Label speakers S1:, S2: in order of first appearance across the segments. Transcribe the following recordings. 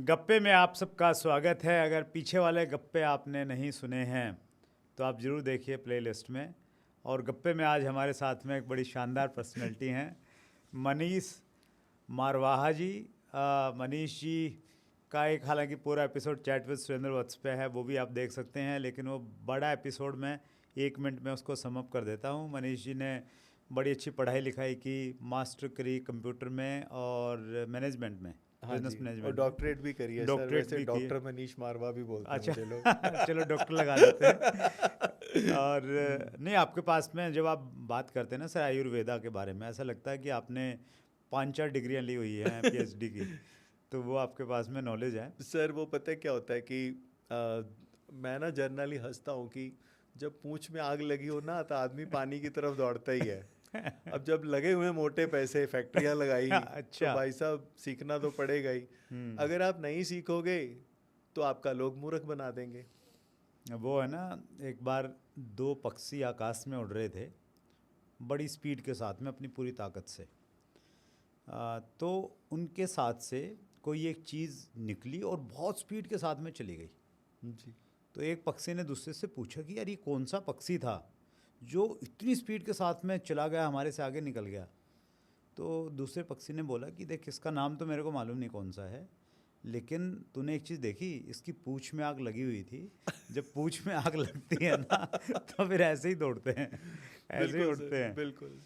S1: गप्पे में आप सबका स्वागत है। अगर पीछे वाले गप्पे आपने नहीं सुने हैं तो आप ज़रूर देखिए प्लेलिस्ट में। और गप्पे में आज हमारे साथ में एक बड़ी शानदार पर्सनैलिटी हैं, मनीष मारवाहा जी। मनीष जी का एक हालांकि पूरा एपिसोड चैट विद सुरेंद्र वत्स पे है, वो भी आप देख सकते हैं, लेकिन वो बड़ा एपिसोड में 1 मिनट में उसको समअप कर देता हूँ। मनीष जी ने बड़ी अच्छी पढ़ाई लिखाई की, मास्टर करी कंप्यूटर में और मैनेजमेंट में,
S2: हाँ
S1: बिजनेस
S2: जी, और
S1: मैनेजमेंट में।
S2: डॉक्टरेट भी करी है सर।
S1: डॉक्टरेट
S2: वैसे
S1: भी की है।
S2: डॉक्टर मनीष मारवा भी बोलते हैं
S1: अच्छा
S2: मुझे लोग।
S1: चलो डॉक्टर लगा देते हैं। और
S2: हम्म,
S1: नहीं, आपके पास में जब आप बात करते हैं ना सर आयुर्वेदा के बारे में, ऐसा लगता है कि आपने 5-4 डिग्रियां ली हुई हैं पीएचडी की, तो वो आपके पास में नॉलेज है।
S2: सर वो पता है क्या होता है कि मैं ना जनरली हंसता हूँ कि जब पूंछ में आग लगी हो ना तो आदमी पानी की तरफ दौड़ता ही है। अब जब लगे हुए हैं मोटे पैसे, फैक्ट्रियाँ लगाई, तो
S1: अच्छा।
S2: भाई साहब सीखना तो पड़ेगा ही।
S1: हम्म।
S2: अगर आप नहीं सीखोगे तो आपका लोग मूर्ख बना देंगे।
S1: वो है ना, एक बार दो पक्षी आकाश में उड़ रहे थे बड़ी स्पीड के साथ में अपनी पूरी ताकत से। तो उनके साथ से कोई एक चीज़ निकली और बहुत स्पीड के साथ में चली गई।
S2: जी।
S1: तो एक पक्षी ने दूसरे से पूछा कि यार ये कौन सा पक्षी था जो इतनी स्पीड के साथ में चला गया, हमारे से आगे निकल गया। तो दूसरे पक्षी ने बोला कि देख, इसका नाम तो मेरे को मालूम नहीं कौन सा है, लेकिन तूने एक चीज़ देखी, इसकी पूँछ में आग लगी हुई थी। जब पूँछ में आग लगती है ना तो फिर ऐसे ही दौड़ते हैं, ऐसे ही
S2: बिल्कुल सर,
S1: उड़ते हैं।
S2: बिल्कुल।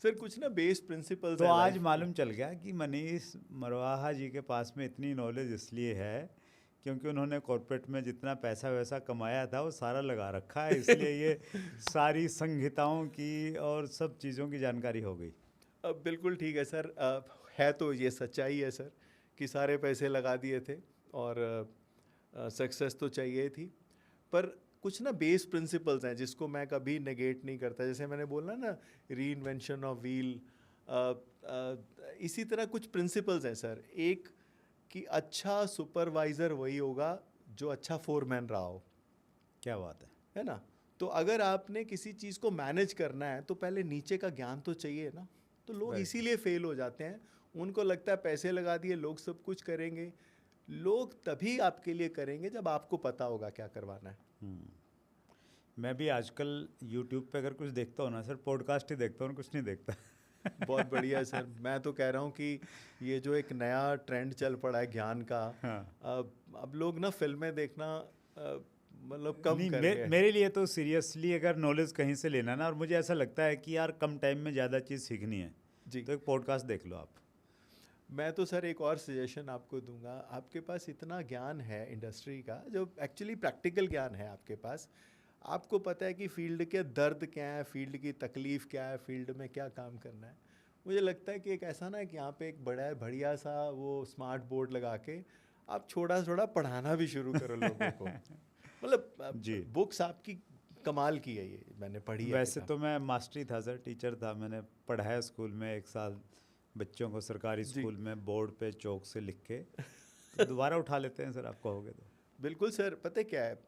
S2: सर कुछ ना बेस प्रिंसिपल्स
S1: तो
S2: हैं
S1: आज
S2: लाइफ के।
S1: मालूम चल गया कि मनीष मरवाहा जी के पास में इतनी नॉलेज इसलिए है क्योंकि उन्होंने कॉर्पोरेट में जितना पैसा वैसा कमाया था वो सारा लगा रखा है, इसलिए ये सारी संहिताओं की और सब चीज़ों की जानकारी हो गई।
S2: अब बिल्कुल ठीक है सर। है तो ये सच्चाई है सर कि सारे पैसे लगा दिए थे और सक्सेस तो चाहिए थी। पर कुछ ना बेस प्रिंसिपल्स हैं जिसको मैं कभी नेगेट नहीं करता। जैसे मैंने बोला ना, री इन्वेंशन ऑफ व्हील, इसी तरह कुछ प्रिंसिपल्स हैं सर। एक कि अच्छा सुपरवाइज़र वही होगा जो अच्छा फोरमैन रहा हो,
S1: क्या बात है।
S2: है ना। तो अगर आपने किसी चीज़ को मैनेज करना है तो पहले नीचे का ज्ञान तो चाहिए ना। तो लोग
S1: राइट।
S2: इसीलिए फेल हो जाते हैं। उनको लगता है पैसे लगा दिए, लोग सब कुछ करेंगे। लोग तभी आपके लिए करेंगे जब आपको पता होगा क्या करवाना है।
S1: मैं भी आजकल यूट्यूब पे अगर कुछ देखता हूँ ना सर, पॉडकास्ट ही देखता हूँ, कुछ नहीं देखता।
S2: बहुत बढ़िया है सर। मैं तो कह रहा हूँ कि ये जो एक नया ट्रेंड चल पड़ा है ज्ञान का,
S1: हाँ।
S2: अब लोग ना फिल्में देखना मतलब कम
S1: नहीं,
S2: कर गए।
S1: मेरे लिए तो सीरियसली अगर नॉलेज कहीं से लेना ना, और मुझे ऐसा लगता है कि यार कम टाइम में ज़्यादा चीज़ सीखनी है,
S2: जी।
S1: तो एक पॉडकास्ट देख लो आप।
S2: मैं तो सर एक और सजेशन आपको दूंगा। आपके पास इतना ज्ञान है इंडस्ट्री का, जो एक्चुअली प्रैक्टिकल ज्ञान है आपके पास। आपको पता है कि फील्ड के दर्द क्या है, फील्ड की तकलीफ़ क्या है, फील्ड में क्या काम करना है। मुझे लगता है कि एक ऐसा ना कि यहाँ पे एक बड़ा बढ़िया सा वो स्मार्ट बोर्ड लगा के आप छोटा थोड़ा पढ़ाना भी शुरू करो लोगों को।
S1: जी।
S2: मतलब बुक्स आपकी कमाल की है, ये मैंने पढ़ी है
S1: वैसे
S2: किताब।
S1: तो मैं मास्टरी था सर, टीचर था, मैंने पढ़ाया स्कूल में 1 साल बच्चों को, सरकारी
S2: जी।
S1: स्कूल में बोर्ड पे चौक से लिख के। तो दोबारा उठा लेते हैं सर, आप कहोगे तो।
S2: बिल्कुल सर। पता है क्या है,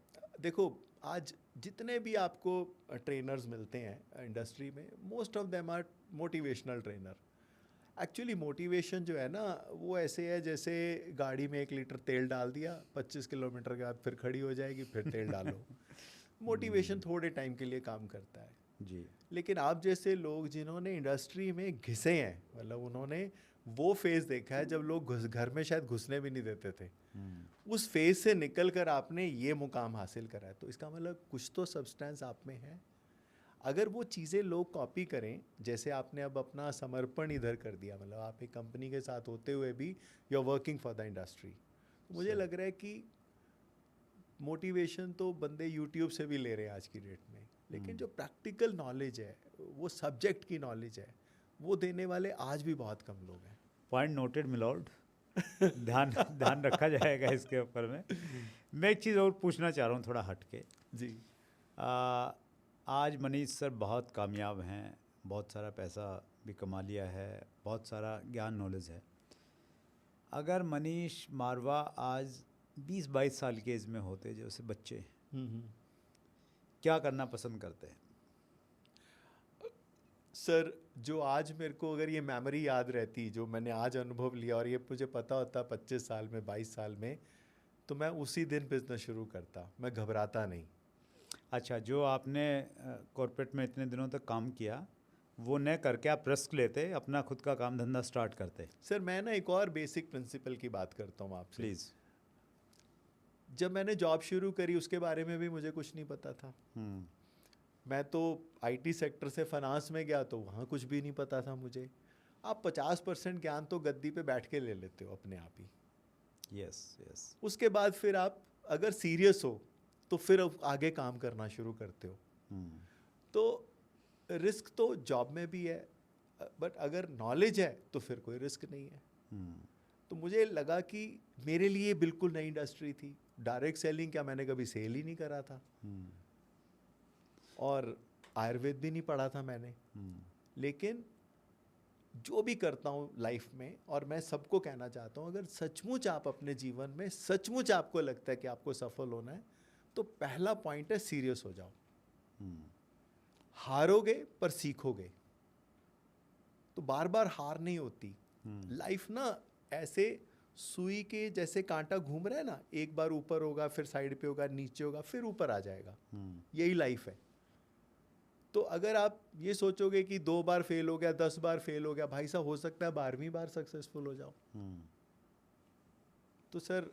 S2: देखो आज जितने भी आपको ट्रेनर्स मिलते हैं इंडस्ट्री में, most of them are motivational trainer. Actually motivation जो है ना, वो ऐसे है जैसे गाड़ी में 1 लीटर तेल डाल दिया, 25 किलोमीटर के बाद फिर खड़ी हो जाएगी, फिर तेल डालो। मोटिवेशन थोड़े टाइम के लिए काम करता है।
S1: जी।
S2: लेकिन आप जैसे लोग जिन्होंने इंडस्ट्री में घिसे हैं, मतलब उन्होंने वो फेज़ देखा है जब लोग घर में शायद घुसने भी नहीं देते थे, उस फेज़ से निकल कर आपने ये मुकाम हासिल करा है, तो इसका मतलब कुछ तो सब्सटेंस आप में है। अगर वो चीज़ें लोग कॉपी करें, जैसे आपने अब अपना समर्पण इधर कर दिया, मतलब आप एक कंपनी के साथ होते हुए भी you are working for the industry, तो मुझे
S1: सर।
S2: लग रहा है कि मोटिवेशन तो बंदे यूट्यूब से भी ले रहे हैं आज की डेट में, लेकिन जो प्रैक्टिकल नॉलेज है, वो सब्जेक्ट की नॉलेज है, वो देने वाले आज भी बहुत कम लोग हैं।
S1: Point noted milord. ध्यान ध्यान रखा जाएगा इसके ऊपर में। मैं एक चीज़ और पूछना चाह रहा हूँ थोड़ा हट के।
S2: जी।
S1: आ, आज मनीष सर बहुत कामयाब हैं, बहुत सारा पैसा भी कमा लिया है, बहुत सारा ज्ञान नॉलेज है। अगर मनीष मारवा आज 20-22 साल के एज में होते जैसे बच्चे,
S2: हम्म।
S1: क्या करना पसंद करते हैं?
S2: सर जो आज मेरे को अगर ये मेमोरी याद रहती, जो मैंने आज अनुभव लिया और ये मुझे पता होता 25 साल में, 22 साल में, तो मैं उसी दिन बिजनेस शुरू करता, मैं घबराता नहीं।
S1: अच्छा, जो आपने कॉर्पोरेट में इतने दिनों तक काम किया वो न करके आप रिस्क लेते, अपना खुद का काम धंधा स्टार्ट करते?
S2: सर मैं ना एक और बेसिक प्रिंसिपल की बात करता हूँ आपसे।
S1: प्लीज़।
S2: जब मैंने जॉब शुरू करी उसके बारे में भी मुझे कुछ नहीं पता था। मैं तो आईटी सेक्टर से फाइनेंस में गया तो वहाँ कुछ भी नहीं पता था मुझे। आप 50% ज्ञान तो गद्दी पे बैठ के ले लेते हो अपने आप ही।
S1: Yes yes.
S2: उसके बाद फिर आप अगर सीरियस हो तो फिर आगे काम करना शुरू करते हो। तो रिस्क तो जॉब में भी है, बट अगर नॉलेज है तो फिर कोई रिस्क नहीं है। तो मुझे लगा कि मेरे लिए बिल्कुल नई इंडस्ट्री थी। डायरेक्ट सेलिंग क्या, मैंने कभी सेल ही नहीं करा था और आयुर्वेद भी नहीं पढ़ा था मैंने। लेकिन जो भी करता हूँ लाइफ में, और मैं सबको कहना चाहता हूँ, अगर सचमुच आप अपने जीवन में सचमुच आपको लगता है कि आपको सफल होना है तो पहला पॉइंट है सीरियस हो जाओ। हारोगे पर सीखोगे। तो बार बार हार नहीं होती लाइफ ना। ऐसे सुई के जैसे कांटा घूम रहा है ना, एक बार ऊपर होगा, फिर साइड पे होगा, नीचे होगा, फिर ऊपर आ जाएगा। यही लाइफ है। तो अगर आप ये सोचोगे कि 2 बार फेल हो गया, 10 बार फेल हो गया, भाई साहब हो सकता है 12वीं बार सक्सेसफुल हो जाओ। तो सर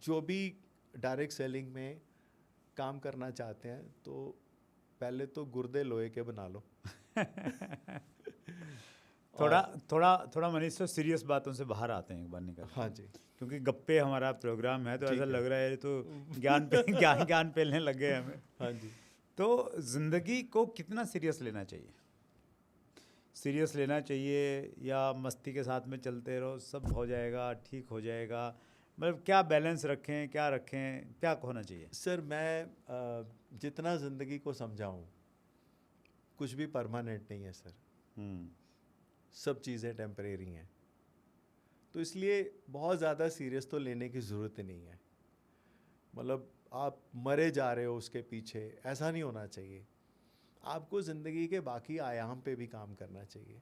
S2: जो भी डायरेक्ट सेलिंग में काम करना चाहते हैं तो पहले तो गुर्दे लोहे के बना लो।
S1: थोड़ा मनीष तो सीरियस बातों से बाहर आते हैं एक बार निकल।
S2: हाँ जी।
S1: क्योंकि गप्पे हमारा प्रोग्राम है तो ऐसा लग रहा है तो ज्ञान पेलने लग गए हमें।
S2: हाँ जी।
S1: तो ज़िंदगी को कितना सीरियस लेना चाहिए? सीरियस लेना चाहिए या मस्ती के साथ में चलते रहो, सब हो जाएगा, ठीक हो जाएगा? मतलब क्या बैलेंस रखें, क्या रखें, क्या होना चाहिए?
S2: सर मैं जितना ज़िंदगी को समझाऊँ, कुछ भी परमानेंट नहीं है सर। सब चीज़ें टेम्परेरी हैं। तो इसलिए बहुत ज़्यादा सीरियस तो लेने की ज़रूरत ही नहीं है। मतलब आप मरे जा रहे हो उसके पीछे, ऐसा नहीं होना चाहिए। आपको ज़िंदगी के बाकी आयाम पे भी काम करना चाहिए।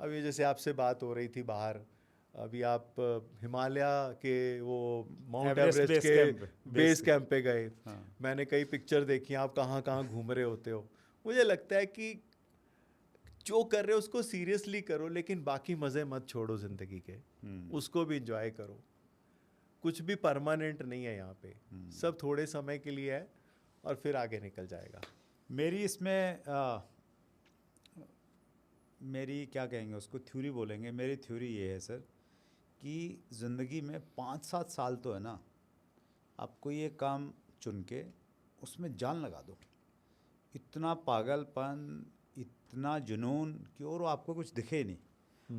S2: अब ये जैसे आपसे बात हो रही थी बाहर, अभी आप हिमालय के वो माउंट एवरेस्ट के बेस कैंप पे गए। मैंने कई पिक्चर देखी, आप कहाँ कहाँ घूम रहे होते हो। मुझे लगता है कि जो कर रहे हो उसको सीरियसली करो, लेकिन बाकी मज़े मत छोड़ो ज़िंदगी के। उसको भी इंजॉय करो। कुछ भी परमानेंट नहीं है यहाँ पे, सब थोड़े समय के लिए है और फिर आगे निकल जाएगा।
S1: मेरी इसमें मेरी क्या कहेंगे उसको, थ्योरी बोलेंगे। मेरी थ्योरी ये है सर कि ज़िंदगी में 5-7 साल तो है ना, आपको ये काम चुन के उसमें जान लगा दो। इतना पागलपन, इतना जुनून कि और आपको कुछ दिखे नहीं।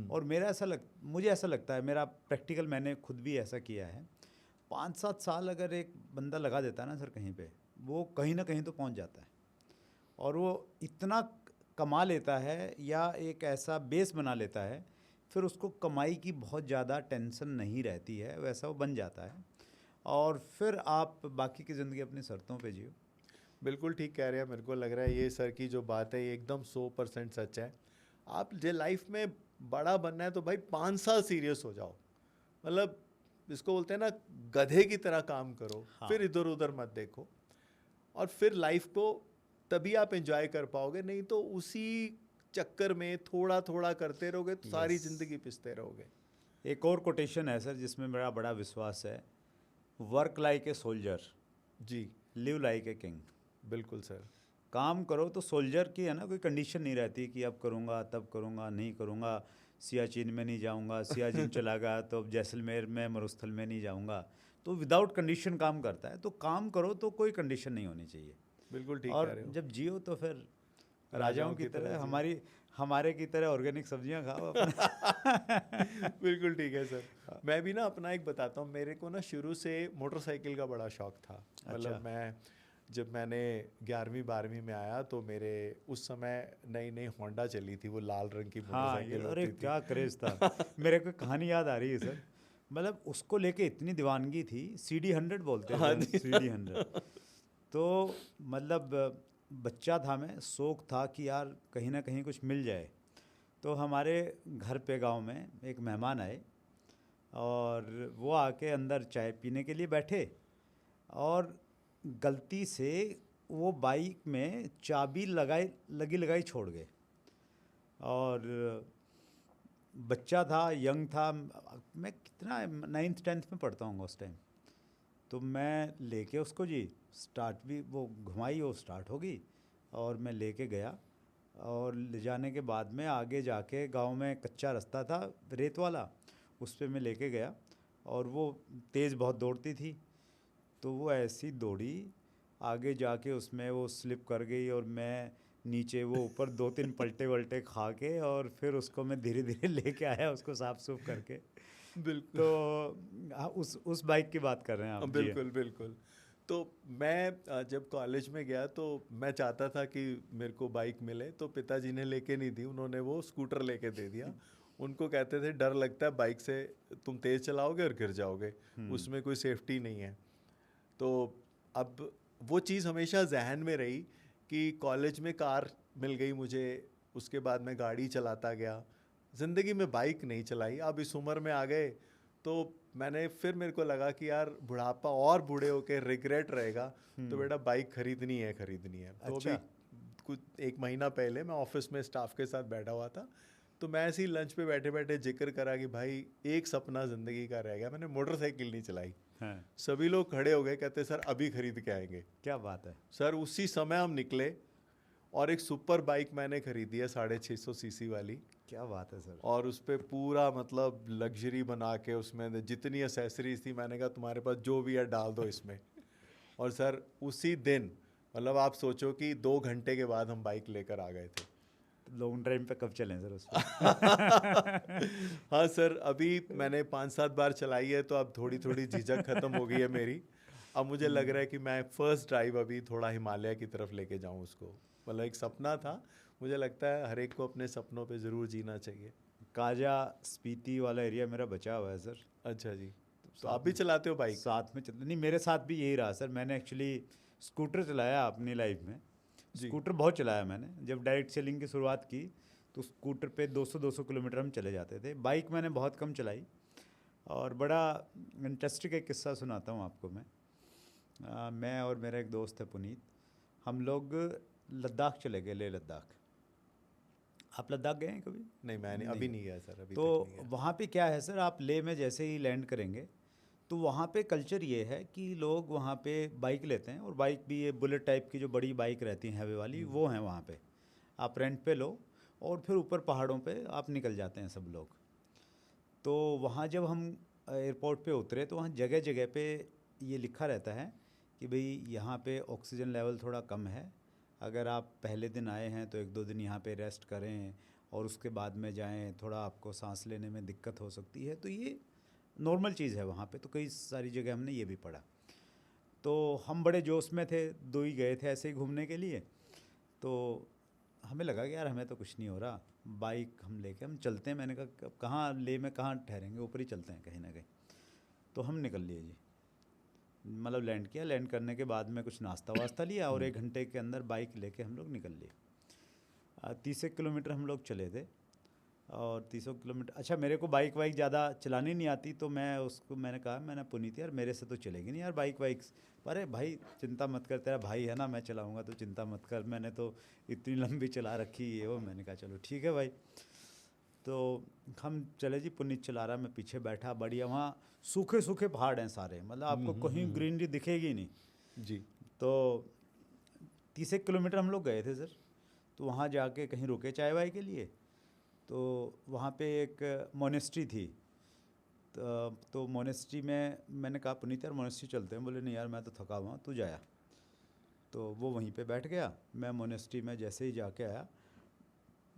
S1: और मुझे ऐसा लगता है, मेरा प्रैक्टिकल, मैंने खुद भी ऐसा किया है। 5-7 साल अगर एक बंदा लगा देता है ना सर कहीं पे, वो कहीं ना कहीं तो पहुंच जाता है और वो इतना कमा लेता है या एक ऐसा बेस बना लेता है, फिर उसको कमाई की बहुत ज़्यादा टेंशन नहीं रहती है, वैसा वो बन जाता है और फिर आप बाकी की ज़िंदगी अपनी शर्तों पे जियो।
S2: बिल्कुल ठीक कह रहे हैं। मेरे को लग रहा है ये सर की जो बात है ये एकदम 100% सच है। आप जो लाइफ में बड़ा बनना है तो भाई 5 साल सीरियस हो जाओ। मतलब इसको बोलते हैं ना, गधे की तरह काम करो। हाँ। फिर इधर उधर मत देखो और फिर लाइफ को तभी आप एंजॉय कर पाओगे। नहीं तो उसी चक्कर में थोड़ा थोड़ा करते रहोगे तो सारी ज़िंदगी पिसते रहोगे।
S1: एक और कोटेशन है सर जिसमें मेरा बड़ा विश्वास है, वर्क लाइक ए सोल्जर,
S2: जी,
S1: लिव लाइक ए किंग।
S2: बिल्कुल सर।
S1: काम करो तो सोल्जर की है ना, कोई कंडीशन नहीं रहती कि अब करूँगा तब करूँगा, नहीं करूँगा, सियाचिन में नहीं जाऊँगा, सियाचिन चला गया तो अब जैसलमेर में मरुस्थल में नहीं जाऊँगा। तो विदाउट कंडीशन काम करता है। तो काम करो तो कोई कंडीशन नहीं होनी चाहिए।
S2: बिल्कुल ठीक
S1: और
S2: कह रहे हो।
S1: जब जियो तो फिर राजाओं की तरह, हमारे की तरह ऑर्गेनिक सब्जियां खाओ अपना।
S2: बिल्कुल ठीक है सर। मैं भी ना अपना एक बताता हूँ। मेरे को ना शुरू से मोटरसाइकिल का बड़ा शौक था। मतलब जब मैंने 11वीं 12वीं में आया तो मेरे उस समय नई नई होंडा चली थी, वो लाल रंग की मोटरसाइकिल होती थी।
S1: क्या क्रेज था। मेरे को कहानी याद आ रही है सर। मतलब उसको लेके इतनी दीवानगी थी, CD 100 बोलते हैं। CD 100 तो मतलब बच्चा था मैं, शौक था कि यार कहीं ना कहीं कुछ मिल जाए। तो हमारे घर पे गांव में एक मेहमान आए और वो आके अंदर चाय पीने के लिए बैठे और गलती से वो बाइक में चाबी लगाई छोड़ गए। और बच्चा था, यंग था, मैं कितना 9th 10th में पढ़ता हूँ उस टाइम। तो मैं लेके उसको जी स्टार्ट भी वो घुमाई, वो स्टार्ट होगी और मैं लेके गया। और ले जाने के बाद में आगे जाके गांव में कच्चा रास्ता था रेत वाला, उस पे मैं लेके गया और वो तेज़ बहुत दौड़ती थी। तो वो ऐसी दौड़ी, आगे जाके उसमें वो स्लिप कर गई और मैं नीचे, वो ऊपर 2-3 पलटे वलटे खा के और फिर उसको मैं धीरे धीरे लेके आया उसको साफ सूफ करके।
S2: बिल्कुल।
S1: तो उस बाइक की बात कर रहे हैं आप जी?
S2: बिल्कुल बिल्कुल। तो मैं जब कॉलेज में गया तो मैं चाहता था कि मेरे को बाइक मिले, तो पिताजी ने लेके नहीं दी, उन्होंने वो स्कूटर लेके दे दिया। उनको कहते थे डर लगता है बाइक से, तुम तेज़ चलाओगे और गिर जाओगे, उसमें कोई सेफ्टी नहीं है। तो अब वो चीज़ हमेशा जहन में रही कि कॉलेज में कार मिल गई मुझे, उसके बाद मैं गाड़ी चलाता गया, ज़िंदगी में बाइक नहीं चलाई। अब इस उम्र में आ गए तो फिर मेरे को लगा कि यार बुढ़ापा और बूढ़े होके रिग्रेट रहेगा, तो बेटा बाइक खरीदनी है। तो
S1: अच्छा।
S2: अभी कुछ 1 महीना पहले मैं ऑफिस में स्टाफ के साथ बैठा हुआ था, तो मैं ऐसे ही लंच पे बैठे बैठे जिक्र करा कि भाई एक सपना ज़िंदगी का रह गया, मैंने मोटरसाइकिल नहीं चलाई।
S1: हाँ।
S2: सभी लोग खड़े हो गए, कहते सर अभी खरीद के आएंगे।
S1: क्या बात है।
S2: सर उसी समय हम निकले और एक सुपर बाइक मैंने खरीदी है 650 सीसी वाली।
S1: क्या बात है सर।
S2: और उस पर पूरा मतलब लग्जरी बना के, उसमें जितनी एसेसरीज थी मैंने कहा तुम्हारे पास जो भी है डाल दो इसमें। और सर उसी दिन, मतलब आप सोचो कि 2 घंटे के बाद हम बाइक लेकर आ गए थे।
S1: लॉन्ग ड्राइव पे कब चलें सर उस पर?
S2: हाँ सर, अभी मैंने 5-7 बार चलाई है, तो अब थोड़ी थोड़ी झिझक खत्म हो गई है मेरी। अब मुझे लग रहा है कि मैं फर्स्ट ड्राइव अभी थोड़ा हिमालय की तरफ लेके जाऊँ उसको। मतलब एक सपना था, मुझे लगता है हर एक को अपने सपनों पे ज़रूर जीना चाहिए।
S1: काजा स्पीति वाला एरिया मेरा बचा हुआ है सर।
S2: अच्छा जी। तो आप भी चलाते हो बाइक?
S1: साथ में चलते नहीं, मेरे साथ भी यही रहा सर। मैंने एक्चुअली स्कूटर चलाया अपनी लाइफ में।
S2: जी।
S1: स्कूटर बहुत चलाया मैंने। जब डायरेक्ट सेलिंग की शुरुआत की तो स्कूटर पे 200-200 किलोमीटर हम चले जाते थे। बाइक मैंने बहुत कम चलाई। और बड़ा इंटरेस्टिंग एक किस्सा सुनाता हूँ आपको मैं। मैं और मेरा एक दोस्त है पुनीत, हम लोग लद्दाख चले गए, लेह लद्दाख। आप लद्दाख गए हैं कभी?
S2: नहीं, मैंने अभी नहीं गया सर, अभी
S1: तो
S2: तक नहीं गया।
S1: वहाँ पे क्या है सर, आप लेह में जैसे ही लैंड करेंगे तो वहाँ पे कल्चर ये है कि लोग वहाँ पे बाइक लेते हैं। और बाइक भी ये बुलेट टाइप की जो बड़ी बाइक रहती हैं हैवी वाली, वो हैं वहाँ पे। आप रेंट पे लो और फिर ऊपर पहाड़ों पे आप निकल जाते हैं सब लोग। तो वहाँ जब हम एयरपोर्ट पे उतरे तो वहाँ जगह जगह पे ये लिखा रहता है कि भाई यहाँ पे ऑक्सीजन लेवल थोड़ा कम है, अगर आप पहले दिन आए हैं तो 1-2 दिन यहाँ पे रेस्ट करें और उसके बाद में जाएं, थोड़ा आपको सांस लेने में दिक्कत हो सकती है। तो ये नॉर्मल चीज़ है वहाँ पे। तो कई सारी जगह हमने ये भी पढ़ा। तो हम बड़े जोश में थे, 2 ही गए थे ऐसे ही घूमने के लिए। तो हमें लगा कि यार हमें तो कुछ नहीं हो रहा, बाइक हम लेके हम चलते हैं। मैंने कहा कहाँ ले में कहाँ ठहरेंगे, ऊपर ही चलते हैं कहीं ना कहीं। तो हम निकल लिए जी, मतलब लैंड किया। लैंड करने के बाद में कुछ नाश्ता वास्ता लिया और 1 घंटे के अंदर बाइक लेके हम लोग निकल लिए। 30 किलोमीटर हम लोग चले थे। और 30 किलोमीटर, अच्छा मेरे को बाइक वाइक ज़्यादा चलानी नहीं आती, तो मैंने कहा, मैंने पुनीत यार मेरे से तो चलेगी नहीं यार बाइक वाइक। अरे भाई चिंता मत कर, तेरा भाई है ना, मैं चलाऊंगा, तो चिंता मत कर, मैंने तो इतनी लंबी चला रखी है वो। मैंने कहा चलो ठीक है भाई। तो हम चले जी, पुनीत चला रहा, मैं पीछे बैठा। बढ़िया, वहाँ सूखे सूखे पहाड़ हैं सारे, मतलब आपको कहीं ग्रीनरी दिखेगी नहीं
S2: जी।
S1: तो 30 किलोमीटर हम लोग गए थे सर। तो वहाँ जाके कहीं रुके चाय वाय के लिए। तो वहाँ पे एक मोनेस्ट्री थी। तो मोनेस्ट्री में मैंने कहा पुनीत यार मोनेस्ट्री चलते हैं। बोले नहीं यार मैं तो थका हुआ हूँ, तू जाया। तो वो वहीं पे बैठ गया। मैं मोनेस्ट्री में जैसे ही जाके आया,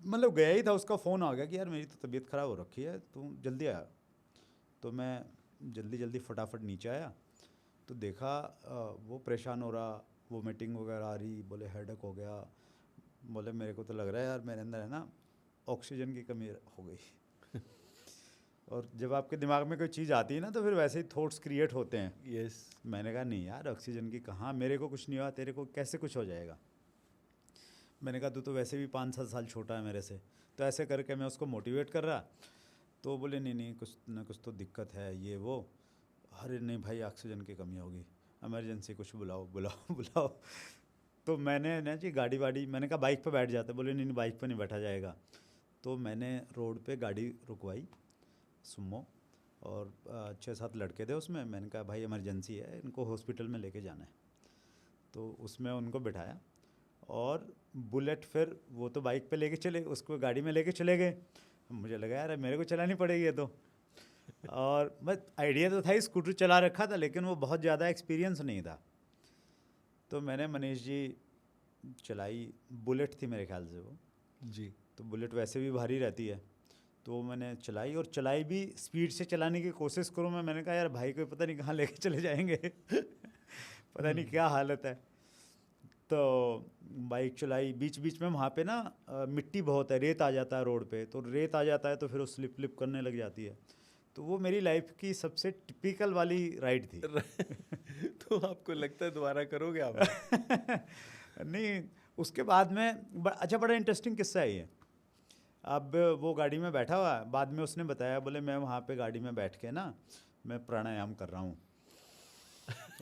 S1: मतलब गया ही था, उसका फ़ोन आ गया कि यार मेरी तो तबीयत ख़राब हो रखी है, तू जल्दी आया। तो मैं जल्दी जल्दी फटाफट नीचे आया तो देखा वो परेशान हो रहा, वोमिटिंग वगैरह आ रही। बोले हेडेक हो गया। बोले मेरे को तो लग रहा है यार मेरे अंदर है ना ऑक्सीजन की कमी हो गई। और जब आपके दिमाग में कोई चीज़ आती है ना तो फिर वैसे ही थॉट्स क्रिएट होते हैं।
S2: यस।
S1: मैंने कहा नहीं यार ऑक्सीजन की कहाँ, मेरे को कुछ नहीं हुआ, तेरे को कैसे कुछ हो जाएगा। मैंने कहा तू तो वैसे भी 5-7 साल छोटा है मेरे से, तो ऐसे करके मैं उसको मोटिवेट कर रहा। तो बोले नहीं नहीं, कुछ ना कुछ तो दिक्कत है ये वो। अरे नहीं भाई, ऑक्सीजन की कमी होगी, इमरजेंसी कुछ बुलाओ बुलाओ बुलाओ। तो मैंने ना जी गाड़ी वाड़ी, मैंने कहा बाइक पे बैठ जाते। बोले नहीं नहीं, बाइक पे नहीं बैठा जाएगा। तो मैंने रोड पे गाड़ी रुकवाई, सुमो, और 6-7 लड़के थे उसमें। मैंने कहा भाई इमरजेंसी है, इनको हॉस्पिटल में लेके जाना है। तो उसमें उनको बिठाया, और बुलेट फिर वो तो बाइक पे लेके चले, उसको गाड़ी में लेके चले गए। मुझे लगा यार मेरे को चलानी पड़ेगी ये तो। और मैं आइडिया तो था ही, स्कूटर चला रखा था, लेकिन वो बहुत ज़्यादा एक्सपीरियंस नहीं था। तो मैंने मनीष जी चलाई, बुलेट थी मेरे ख्याल से वो।
S2: जी।
S1: तो बुलेट वैसे भी भारी रहती है, तो मैंने चलाई, और चलाई भी स्पीड से चलाने की कोशिश करूँ मैंने कहा यार भाई को पता नहीं कहाँ लेके चले जाएंगे पता नहीं क्या हालत है। तो बाइक चलाई, बीच बीच में वहाँ पे ना मिट्टी बहुत है, रेत आ जाता है रोड पे, तो रेत आ जाता है तो फिर वो स्लिप स्लिप करने लग जाती है। तो वो मेरी लाइफ की सबसे टिपिकल वाली राइड थी
S2: तो आपको लगता है दोबारा करोगे आप?
S1: नहीं, उसके बाद में अच्छा बड़ा इंटरेस्टिंग किस्सा है ये। अब वो गाड़ी में बैठा हुआ है, बाद में उसने बताया, बोले मैं वहाँ पे गाड़ी में बैठ के ना मैं प्राणायाम कर रहा हूँ,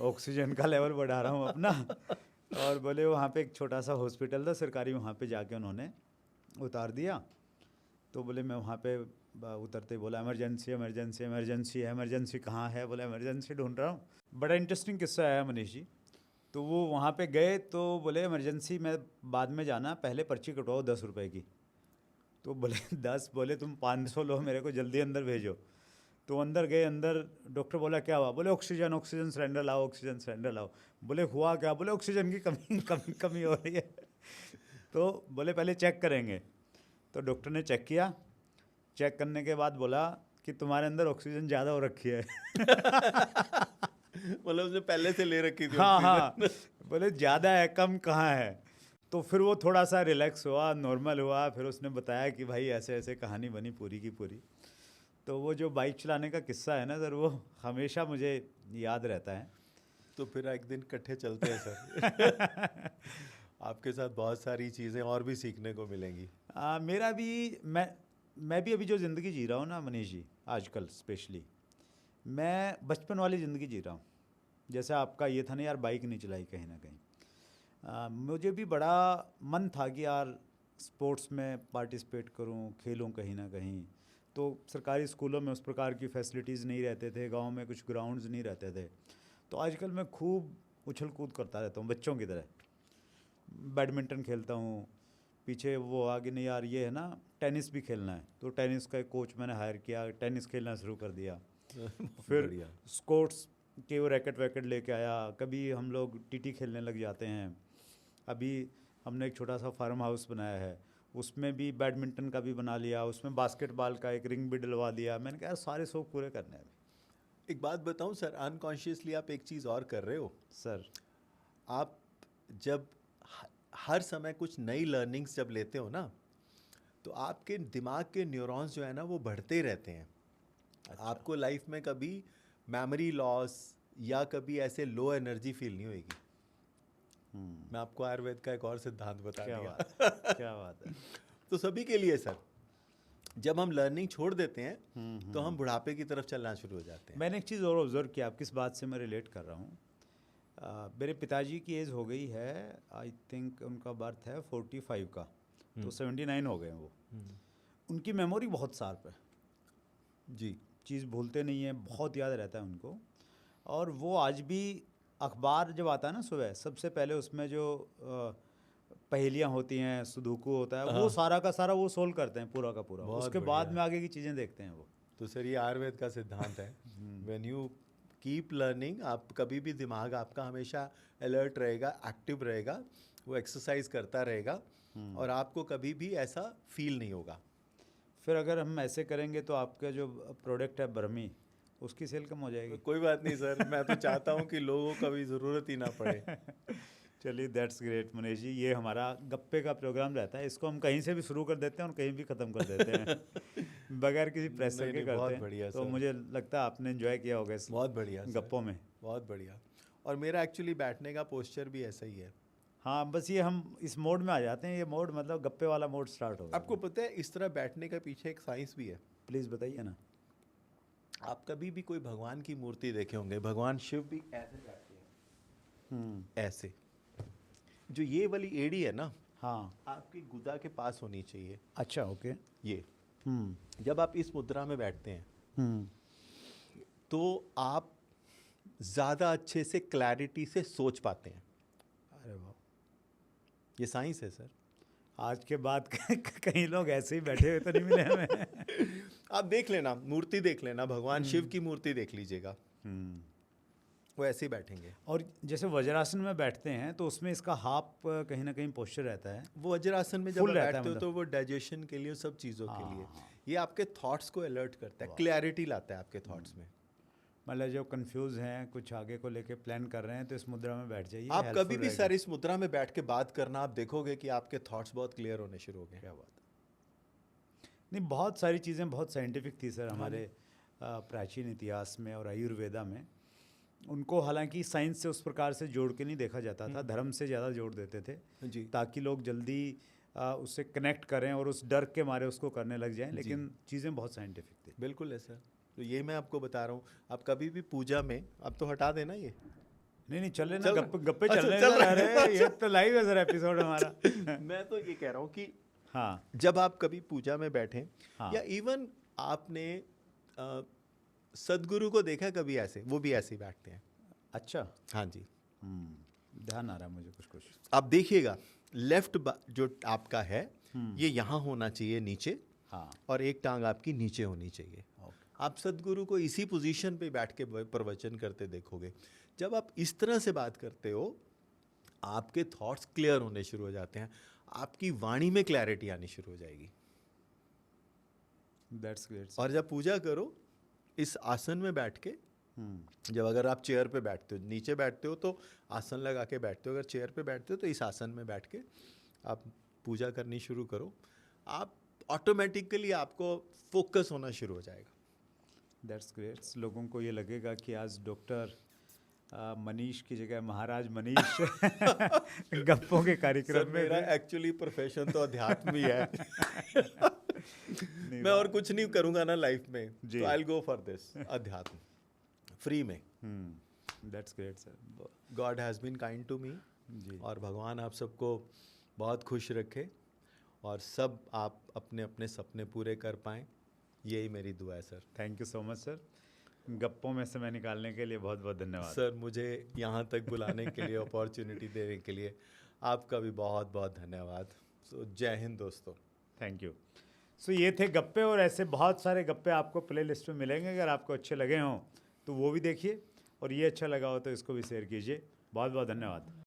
S1: ऑक्सीजन का लेवल बढ़ा रहा हूँ अपना। और बोले वहाँ पे एक छोटा सा हॉस्पिटल था सरकारी, वहाँ पे जाके उन्होंने उतार दिया। तो बोले मैं वहाँ पे उतरते ही बोला इमरजेंसी इमरजेंसी इमरजेंसी है, इमरजेंसी कहाँ है? बोला इमरजेंसी ढूंढ रहा हूँ। बड़ा इंटरेस्टिंग किस्सा है मनीष जी। तो वो वहाँ पे गए तो बोले इमरजेंसी में बाद में जाना, पहले पर्ची कटवाओ 10 रुपए की। तो बोले 10? बोले तुम 500 लो, मेरे को जल्दी अंदर भेजो। तो अंदर गए, अंदर डॉक्टर बोला क्या हुआ? बोले ऑक्सीजन ऑक्सीजन सिलेंडर लाओ, ऑक्सीजन सिलेंडर लाओ। बोले हुआ क्या? बोले ऑक्सीजन की कमी कमी कमी हो रही है। तो बोले पहले चेक करेंगे। तो डॉक्टर ने चेक किया, चेक करने के बाद बोला कि तुम्हारे अंदर ऑक्सीजन ज़्यादा हो रखी है
S2: मतलब उसने पहले से ले रखी थी
S1: हाँ
S2: ऑक्सीजन।
S1: हाँ, बोले ज़्यादा है, कम कहाँ है? तो फिर वो थोड़ा सा रिलैक्स हुआ, नॉर्मल हुआ। फिर उसने बताया कि भाई ऐसे ऐसे कहानी बनी पूरी की पूरी। तो वो जो बाइक चलाने का किस्सा है ना सर, वो हमेशा मुझे याद रहता है।
S2: तो फिर एक दिन इकट्ठे चलते हैं सर। आपके साथ बहुत सारी चीज़ें और भी सीखने को मिलेंगी।
S1: मेरा भी, मैं भी अभी जो ज़िंदगी जी रहा हूँ ना मनीष जी, आजकल स्पेशली मैं बचपन वाली ज़िंदगी जी रहा हूँ। जैसे आपका ये था ना यार, बाइक नहीं चलाई कहीं ना कहीं। मुझे भी बड़ा मन था कि यार स्पोर्ट्स में पार्टिसिपेट करूं, खेलूं कहीं ना कहीं। तो सरकारी स्कूलों में उस प्रकार की फैसिलिटीज़ नहीं रहते थे, गांव में कुछ ग्राउंड्स नहीं रहते थे। तो आजकल मैं खूब उछल कूद करता रहता हूँ बच्चों की तरह, बैडमिंटन खेलता हूँ। पीछे वो आगे नहीं यार, ये है ना टेनिस भी खेलना है, तो टेनिस का एक कोच मैंने हायर किया, टेनिस खेलना शुरू कर दिया। फिर
S2: बढ़िया।
S1: स्पोर्ट्स के वो रैकेट वैकेट लेके आया, कभी हम लोग टीटी खेलने लग जाते हैं। अभी हमने एक छोटा सा फार्म हाउस बनाया है, उसमें भी बैडमिंटन का भी बना लिया, उसमें बास्केटबॉल का एक रिंग भी डलवा दिया। मैंने कहा यार सारे शौक पूरे करने हैं
S2: एक बात बताऊं सर, अनकॉन्शियसली आप एक चीज़ और कर रहे हो
S1: सर।
S2: आप। जब हर समय कुछ नई लर्निंग्स जब लेते हो ना, तो आपके दिमाग के न्यूरॉन्स जो है ना वो बढ़ते ही रहते हैं।
S1: अच्छा।
S2: आपको लाइफ में कभी मेमोरी लॉस या कभी ऐसे लो एनर्जी फील नहीं होएगी। मैं आपको आयुर्वेद का एक और सिद्धांत बता
S1: क्या
S2: दिया।
S1: बात है, क्या बात है।
S2: तो सभी के लिए सर, जब हम लर्निंग छोड़ देते हैं तो हम बुढ़ापे की तरफ चलना शुरू हो जाते हैं।
S1: मैंने एक चीज़ और ऑब्जर्व किया, आप किस बात से मैं रिलेट कर रहा हूँ। मेरे पिताजी की एज हो गई है, आई थिंक उनका बर्थ है 45 का, तो 79 हो गए हैं वो। उनकी मेमोरी बहुत शार्प है
S2: जी।
S1: चीज़ भूलते नहीं है, बहुत याद रहता है उनको। और वो आज भी अखबार जब आता है ना सुबह, सबसे पहले उसमें जो पहेलियाँ होती हैं, सुडोकू होता है, वो
S2: हाँ।
S1: सारा का सारा वो सोल्व करते हैं पूरा का पूरा।
S2: बहुत
S1: उसके
S2: बढ़िया।
S1: बाद में आगे की चीज़ें देखते हैं वो।
S2: तो सर ये आयुर्वेद का सिद्धांत है, व्हेन यू कीप लर्निंग, आप कभी भी दिमाग आपका हमेशा अलर्ट रहेगा, एक्टिव रहेगा, वो एक्सरसाइज करता रहेगा और आपको कभी भी ऐसा फील नहीं होगा।
S1: फिर अगर हम ऐसे करेंगे तो आपका जो प्रोडक्ट है बर्मी, उसकी सेल कम हो जाएगी।
S2: कोई बात नहीं सर, मैं तो चाहता हूँ कि लोगों को कभी ज़रूरत ही ना पड़े।
S1: चलिए दैट्स ग्रेट मनीष जी, ये हमारा गप्पे का प्रोग्राम रहता है, इसको हम कहीं से भी शुरू कर देते हैं और कहीं भी ख़त्म कर देते हैं बगैर किसी प्रेशर
S2: नहीं,
S1: के
S2: नहीं,
S1: करते
S2: बहुत
S1: हैं।
S2: बढ़िया
S1: तो
S2: सर।
S1: मुझे लगता है आपने एंजॉय किया होगा इस
S2: बहुत बढ़िया सर,
S1: गप्पों में।
S2: बहुत बढ़िया। और मेरा एक्चुअली बैठने का पोस्चर भी ऐसा ही है।
S1: हाँ, बस ये हम इस मोड में आ जाते हैं, ये मोड मतलब गप्पे वाला मोड स्टार्ट हो गया।
S2: आपको पता है इस तरह बैठने का पीछे एक साइंस भी है।
S1: प्लीज़ बताइए ना।
S2: आप कभी भी कोई भगवान की मूर्ति देखे होंगे, भगवान शिव भी ऐसे बैठते हैं, ऐसे। जो ये वाली एड़ी है ना,
S1: हाँ,
S2: आपकी गुदा के पास होनी चाहिए।
S1: अच्छा, ओके।
S2: ये
S1: हम्म
S2: जब आप इस मुद्रा में बैठते हैं
S1: हम्म
S2: तो आप ज़्यादा अच्छे से क्लैरिटी से सोच पाते हैं।
S1: अरे वाह,
S2: ये साइंस है सर।
S1: आज के बाद कई लोग ऐसे ही बैठे हुए तो नहीं मिले हमें।
S2: आप देख लेना, मूर्ति देख लेना, भगवान शिव की मूर्ति देख लीजिएगा, वो ऐसे ही बैठेंगे।
S1: और जैसे वज्रासन में बैठते हैं तो उसमें इसका हाफ कहीं ना कहीं पोस्चर रहता है।
S2: वो वज्रासन में जब
S1: Full
S2: आप
S1: रहता है
S2: बैठते हो
S1: मतलब।
S2: तो वो डाइजेशन के लिए, सब चीज़ों के लिए,
S1: हाँ।
S2: ये आपके थॉट्स को अलर्ट करता है, क्लैरिटी लाता है आपके थॉट्स में।
S1: मतलब जो कंफ्यूज हैं, कुछ आगे को लेके प्लान कर रहे हैं, तो इस मुद्रा में बैठ जाइए।
S2: आप
S1: helpful
S2: कभी भी
S1: रहेगा।
S2: सर इस मुद्रा में बैठ के बात करना, आप देखोगे कि आपके थॉट्स बहुत क्लियर होने शुरू हो गए।
S1: क्या बात है। नहीं, बहुत सारी चीज़ें बहुत साइंटिफिक थी सर हमारे प्राचीन इतिहास में और आयुर्वेदा में। उनको हालांकि साइंस से उस प्रकार से जोड़ के नहीं देखा जाता था, धर्म से ज़्यादा जोड़ देते थे
S2: जी।
S1: ताकि लोग जल्दी उससे कनेक्ट करें और उस डर के मारे उसको करने लग जाएं, लेकिन चीज़ें बहुत साइंटिफिक थी।
S2: बिल्कुल है सर। तो ये मैं आपको बता रहा हूँ, आप कभी भी पूजा में, अब तो हटा देना ये।
S1: नहीं, चल रहे ना,
S2: चल
S1: गप्पे
S2: अच्छा,
S1: चल रहे
S2: चल
S1: हैं।
S2: रहा
S1: अरे
S2: है।
S1: ये तो लाइव है सर एपिसोड हमारा।
S2: मैं तो ये कह रहा हूँ कि
S1: हाँ
S2: जब आप कभी पूजा में बैठें,
S1: हाँ।
S2: या इवन आपने सदगुरु को देखा कभी ऐसे, वो भी ऐसे ही बैठते हैं।
S1: अच्छा।
S2: हाँ जी।
S1: ध्यान आ रहा है मुझे कुछ।
S2: आप देखिएगा, लेफ्ट जो आपका है ये यहाँ होना चाहिए नीचे,
S1: हाँ,
S2: और एक टांग आपकी नीचे होनी चाहिए। आप सदगुरु को इसी पोजीशन पे बैठ के प्रवचन करते देखोगे। जब आप इस तरह से बात करते हो, आपके थॉट्स क्लियर होने शुरू हो जाते हैं, आपकी वाणी में क्लैरिटी आनी शुरू हो जाएगी।
S1: That's great.
S2: और जब पूजा करो इस आसन में बैठ के, जब अगर आप चेयर पे बैठते हो, नीचे बैठते हो तो आसन लगा के बैठते हो, अगर चेयर पे बैठते हो तो इस आसन में बैठ के आप पूजा करनी शुरू करो, आप ऑटोमेटिकली आपको फोकस होना शुरू हो जाएगा।
S1: That's great. लोगों को ये लगेगा कि आज डॉक्टर मनीष की जगह महाराज मनीष गप्पों के कार्यक्रम में
S2: मेरा
S1: थे।
S2: एक्चुअली प्रोफेशन तो अध्यात्म ही है। मैं और कुछ नहीं करूँगा ना लाइफ में,
S1: जी।
S2: तो I will go for this अध्यात्म, फ्री में।
S1: That's great sir.
S2: God has been kind to me
S1: जी।
S2: और भगवान आप सबको बहुत खुश रखे और सब आप अपने अपने सपने पूरे कर पाएँ, यही मेरी दुआ है sir.
S1: Thank you so much sir. गप्पों में समय निकालने के लिए बहुत बहुत धन्यवाद
S2: सर, मुझे यहाँ तक बुलाने के लिए, अपॉर्चुनिटी देने के लिए आपका भी बहुत बहुत धन्यवाद। सो जय हिंद दोस्तों।
S1: Thank you. सो ये थे गप्पे, और ऐसे बहुत सारे गप्पे आपको प्ले लिस्ट में मिलेंगे। अगर आपको अच्छे लगे हों तो वो भी देखिए, और ये अच्छा लगा हो तो इसको भी शेयर कीजिए। बहुत बहुत धन्यवाद।